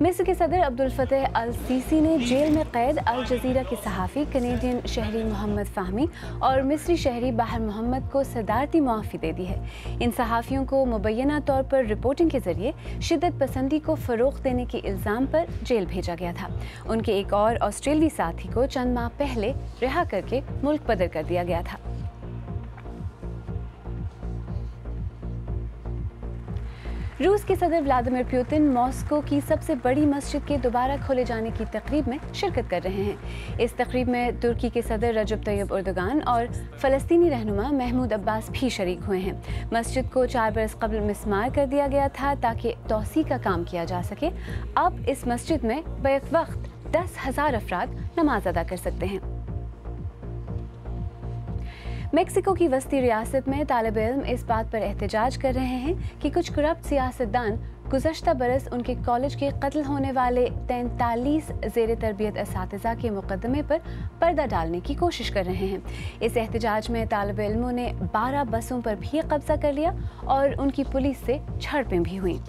मिस्र के सदर अब्दुल फतेह अल सीसी ने जेल में कैद अल जजीरा के सहाफ़ी कनेडियन शहरी मोहम्मद फ़ाहमी और मिस्री शहरी बाहर मोहम्मद को सदारती मुआफ़ी दे दी है। इन सहाफ़ियों को मुबैना तौर पर रिपोर्टिंग के जरिए शिद्दत पसंदी को फ़रोग़ देने के इल्ज़ाम पर जेल भेजा गया था। उनके एक और ऑस्ट्रेलियाई साथी को चंद माह पहले रिहा करके मुल्क बदर कर दिया गया था। रूस के सदर व्लादिमीर पुतिन मॉस्को की सबसे बड़ी मस्जिद के दोबारा खोले जाने की तकरीब में शिरकत कर रहे हैं। इस तकरीब में तुर्की के सदर रजब तैयब एर्दोगान और फ़लस्तीनी रहनुमा महमूद अब्बास भी शरीक हुए हैं। मस्जिद को 4 बरस कबल मिस्मार कर दिया गया था ताकि तौसी का काम किया जा सके। अब इस मस्जिद में बैक वक्त 10,000 अफराद नमाज अदा कर सकते हैं। मेक्सिको की वस्ती रियासत में तालिब इल्म इस बात पर एहतजाज कर रहे हैं कि कुछ करप्ट सियासतदान गुज़श्ता बरस उनके कॉलेज के कत्ल होने वाले 43 ज़ेर तरबियत असातिज़ा के मुकदमे पर पर्दा डालने की कोशिश कर रहे हैं। इस एहतजाज में तालिब इल्मों ने 12 बसों पर भी कब्जा कर लिया और उनकी पुलिस से झड़पें भी हुई।